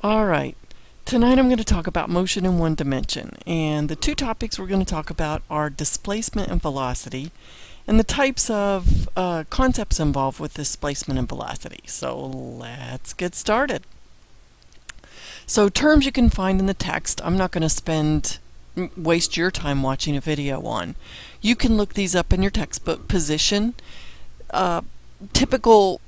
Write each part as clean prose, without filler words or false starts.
Alright, tonight I'm going to talk about motion in one dimension, and the two topics we're going to talk about are displacement and velocity, and the types of concepts involved with displacement and velocity. So let's get started. So terms you can find in the text, I'm not going to waste your time watching a video on. You can look these up in your textbook. Position, typical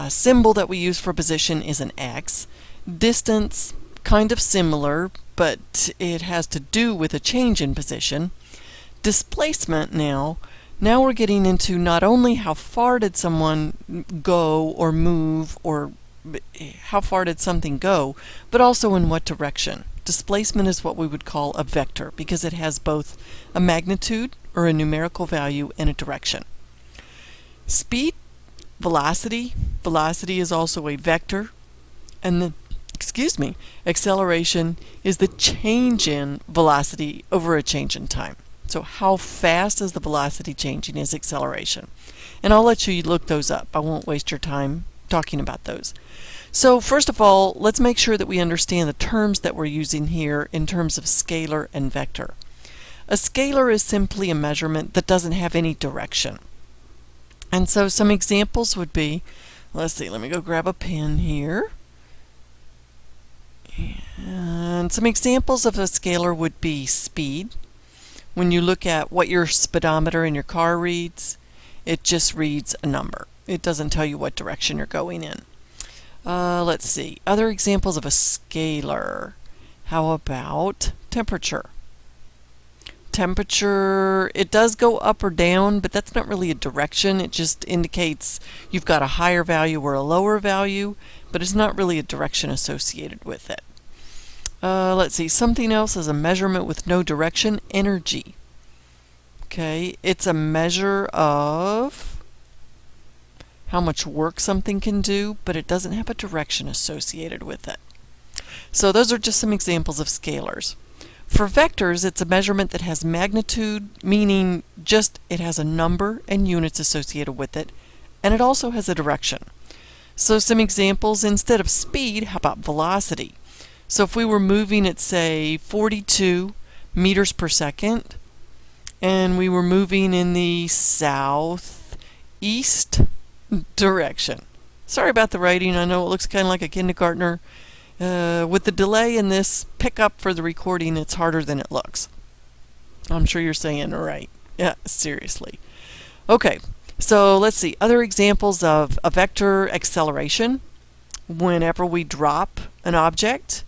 symbol that we use for position is an X. Distance, kind of similar, but it has to do with a change in position. Displacement now we're getting into not only how far did someone go or move, or how far did something go, but also in what direction. Displacement is what we would call a vector because it has both a magnitude or a numerical value and a direction. Speed, velocity is also a vector, and then acceleration is the change in velocity over a change in time. So how fast is the velocity changing is acceleration. And I'll let you look those up. I won't waste your time talking about those. So first of all, let's make sure that we understand the terms that we're using here in terms of scalar and vector. A scalar is simply a measurement that doesn't have any direction. And so some examples would be, let's see, let me go grab a pen here. And some examples of a scalar would be speed. When you look at what your speedometer in your car reads, it just reads a number. It doesn't tell you what direction you're going in. Let's see, other examples of a scalar. How about temperature? Temperature, it does go up or down, but that's not really a direction. It just indicates you've got a higher value or a lower value, but it's not really a direction associated with it. Let's see, something else is a measurement with no direction. Energy. Okay, it's a measure of how much work something can do, but it doesn't have a direction associated with it. So those are just some examples of scalars. For vectors, it's a measurement that has magnitude, meaning just it has a number and units associated with it, and it also has a direction. So some examples, instead of speed, how about velocity? So if we were moving at, say, 42 meters per second, and we were moving in the southeast direction. Sorry about the writing, I know it looks kind of like a kindergartner. With the delay in this pickup for the recording, it's harder than it looks. I'm sure you're saying right. Yeah, seriously. Okay, so let's see. Other examples of a vector acceleration. Whenever we drop an object,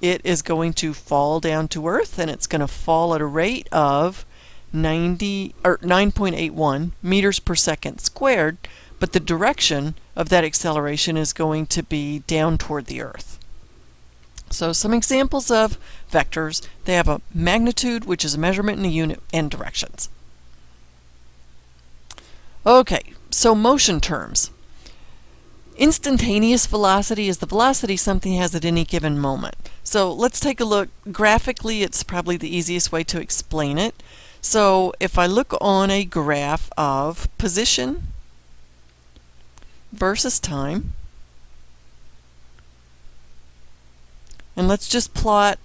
it is going to fall down to Earth, and it's going to fall at a rate of 9.81 meters per second squared, but the direction of that acceleration is going to be down toward the Earth. So some examples of vectors, they have a magnitude, which is a measurement in a unit, and directions. Okay, so motion terms. Instantaneous velocity is the velocity something has at any given moment. So let's take a look. Graphically, it's probably the easiest way to explain it. So if I look on a graph of position versus time, and let's just plot,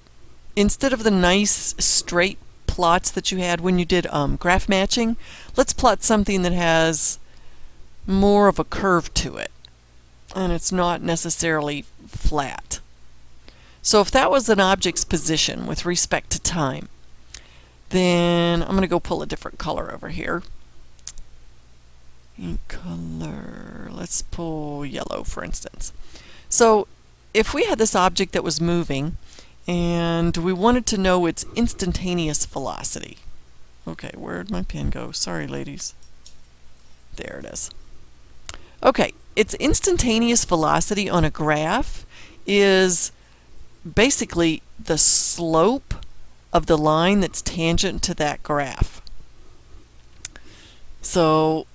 instead of the nice straight plots that you had when you did graph matching, let's plot something that has more of a curve to it, and it's not necessarily flat. So if that was an object's position with respect to time, then I'm going to go pull a different color over here. Ink color, let's pull yellow for instance. So if we had this object that was moving and we wanted to know its instantaneous velocity. Okay, where'd my pen go? Sorry, ladies. There it is. Okay, its instantaneous velocity on a graph is basically the slope of the line that's tangent to that graph. So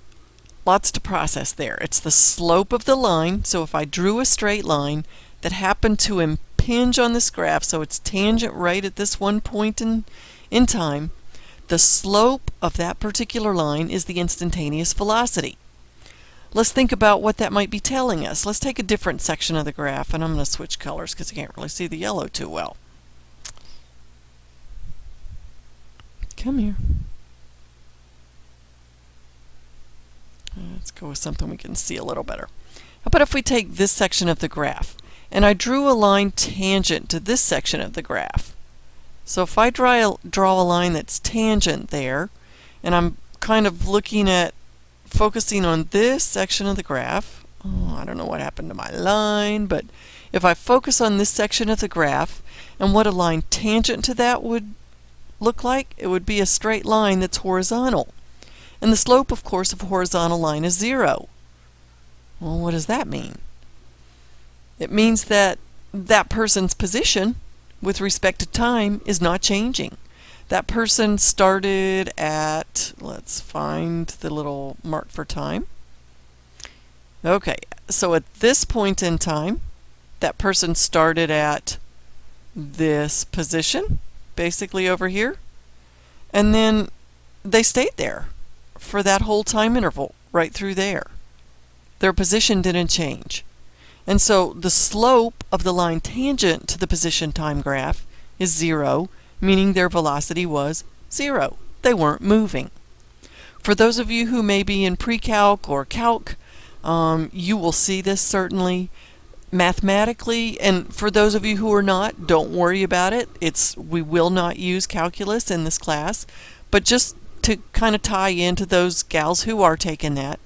lots to process there. It's the slope of the line. So if I drew a straight line that happened to impinge on this graph, so it's tangent right at this one point in time, the slope of that particular line is the instantaneous velocity. let's think about what that might be telling us. Let's take a different section of the graph, and I'm going to switch colors because I can't really see the yellow too well. Come here. Let's go with something we can see a little better. How about if we take this section of the graph, and I drew a line tangent to this section of the graph. So if I draw a line that's tangent there, and I'm kind of looking at focusing on this section of the graph. Oh, I don't know what happened to my line, but if I focus on this section of the graph and what a line tangent to that would look like, it would be a straight line that's horizontal. And the slope, of course, of a horizontal line is 0. Well, what does that mean? It means that that person's position with respect to time is not changing. That person started at, let's find the little mark for time. Okay, so at this point in time, that person started at this position, basically over here, and then they stayed there for that whole time interval, right through there. Their position didn't change. And so the slope of the line tangent to the position time graph is 0, meaning their velocity was 0. They weren't moving. For those of you who may be in pre-calc or calc, you will see this certainly mathematically, and for those of you who are not, don't worry about it. We will not use calculus in this class, but just to kind of tie into those gals who are taking that,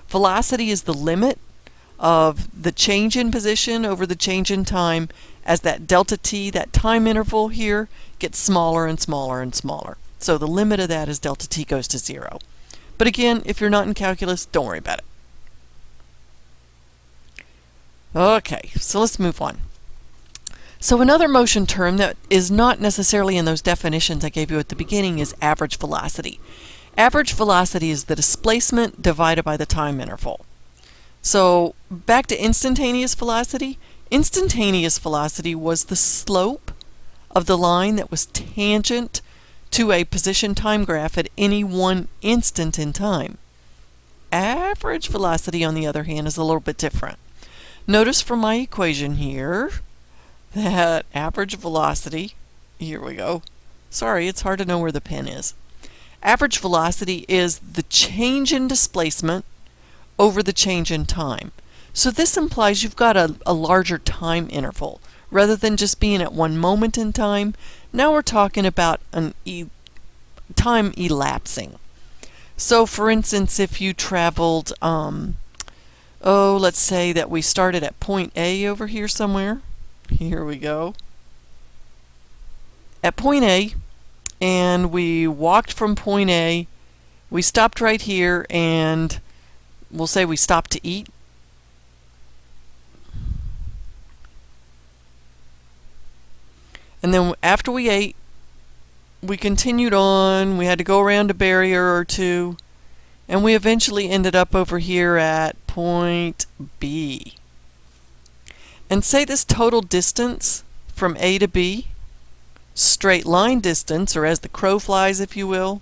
velocity is the limit of the change in position over the change in time as that delta t, that time interval here, gets smaller and smaller and smaller. So the limit of that is delta t goes to 0. But again, if you're not in calculus, don't worry about it. Okay, so let's move on. So another motion term that is not necessarily in those definitions I gave you at the beginning is average velocity. Average velocity is the displacement divided by the time interval. So back to instantaneous velocity. Instantaneous velocity was the slope of the line that was tangent to a position time graph at any one instant in time. Average velocity, on the other hand, is a little bit different. Notice from my equation here that average velocity, here we go. Sorry, it's hard to know where the pen is. Average velocity is the change in displacement over the change in time. So this implies you've got a larger time interval. Rather than just being at one moment in time, now we're talking about time elapsing. So for instance, if you traveled, let's say that we started at point A over here somewhere. Here we go. At point A, and we walked from point A, we stopped right here, and we'll say we stopped to eat. And then after we ate, we continued on. We had to go around a barrier or two, and we eventually ended up over here at point B. And say this total distance from A to B, straight line distance, or as the crow flies, if you will,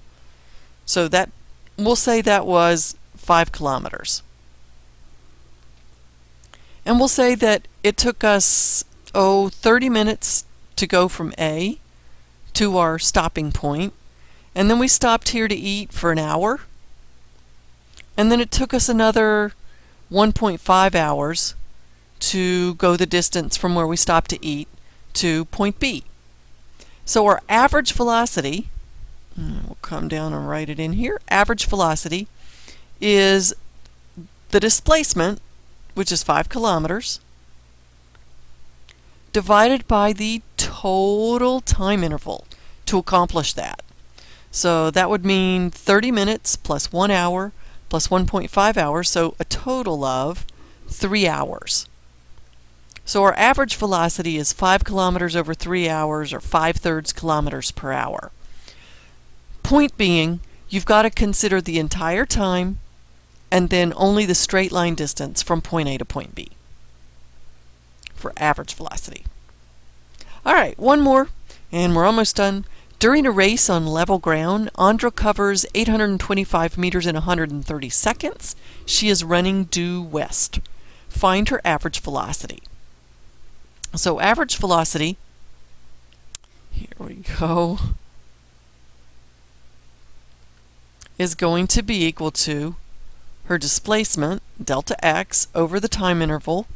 so that we'll say that was 5 kilometers. And we'll say that it took us 30 minutes to go from A to our stopping point, and then we stopped here to eat for an hour, and then it took us another 1.5 hours to go the distance from where we stopped to eat to point B. So our average velocity, we'll come down and write it in here, average velocity is the displacement, which is 5 kilometers, divided by the total time interval to accomplish that. So that would mean 30 minutes plus 1 hour plus 1.5 hours, so a total of 3 hours. So our average velocity is 5 kilometers over 3 hours, or 5/3 kilometers per hour. Point being, you've got to consider the entire time and then only the straight line distance from point A to point B for average velocity. All right, one more, and we're almost done. During a race on level ground, Andra covers 825 meters in 130 seconds. She is running due west. Find her average velocity. So average velocity, here we go, is going to be equal to her displacement, delta x, over the time interval.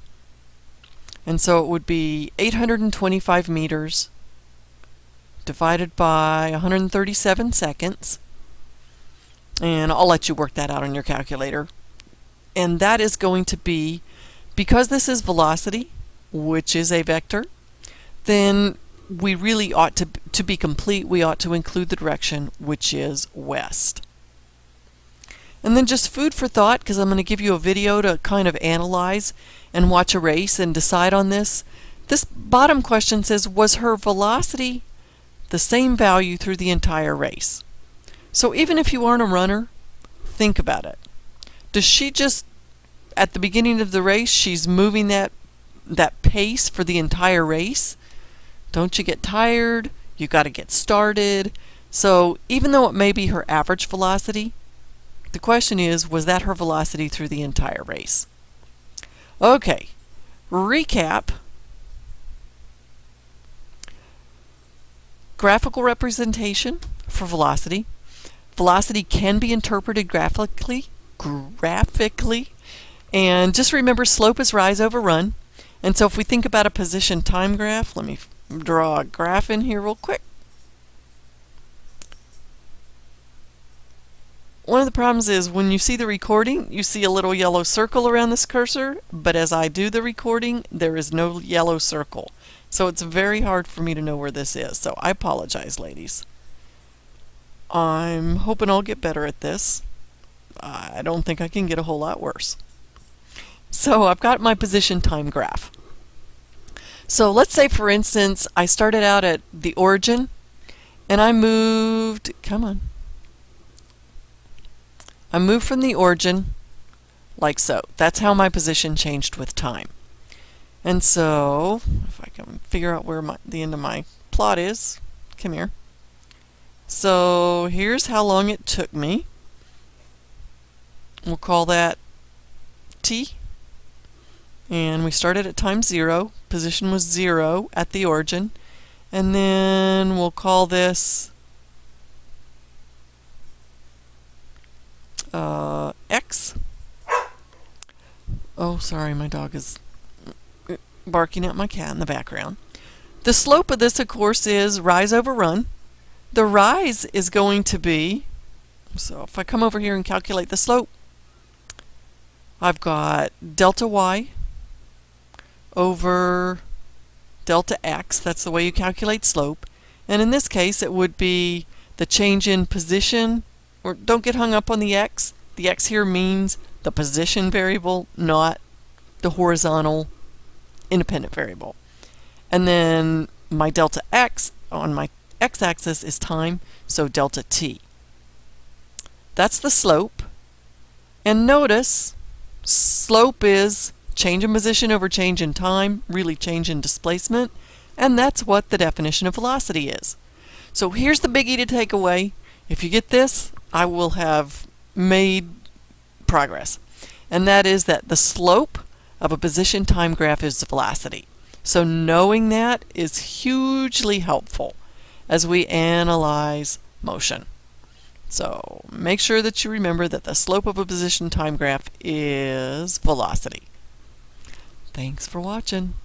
And so it would be 825 meters divided by 137 seconds. And I'll let you work that out on your calculator. And that is going to be, because this is velocity, which is a vector, then we really ought to be complete, we ought to include the direction, which is west. And then just food for thought, because I'm going to give you a video to kind of analyze and watch a race and decide on this. This bottom question says, was her velocity the same value through the entire race? So even if you aren't a runner, think about it. Does she just, at the beginning of the race, she's moving that pace for the entire race? Don't you get tired? You got to get started. So even though it may be her average velocity, the question is, was that her velocity through the entire race? Okay, recap. Graphical representation for velocity. Velocity can be interpreted graphically, and just remember slope is rise over run. And so if we think about a position time graph, let me draw a graph in here real quick. One of the problems is when you see the recording, you see a little yellow circle around this cursor, but as I do the recording, there is no yellow circle. So it's very hard for me to know where this is. So I apologize, ladies. I'm hoping I'll get better at this. I don't think I can get a whole lot worse. So I've got my position time graph. So let's say, for instance, I started out at the origin and I moved, I moved from the origin like so. That's how my position changed with time. And so, if I can figure out where the end of my plot is, come here. So here's how long it took me. We'll call that t. And we started at time 0. Position was 0 at the origin. And then we'll call this x. Oh, sorry, my dog is barking at my cat in the background. The slope of this, of course, is rise over run. The rise is going to be, so if I come over here and calculate the slope, I've got delta y over delta x. That's the way you calculate slope. And in this case, it would be the change in position, or don't get hung up on the x. The x here means the position variable, not the horizontal independent variable. And then my delta x on my x-axis is time, so delta t. That's the slope. And notice, slope is change in position over change in time, really change in displacement, and that's what the definition of velocity is. So here's the biggie to take away. If you get this, I will have made progress. And that is that the slope of a position time graph is velocity. So knowing that is hugely helpful as we analyze motion. So make sure that you remember that the slope of a position time graph is velocity. Thanks for watching.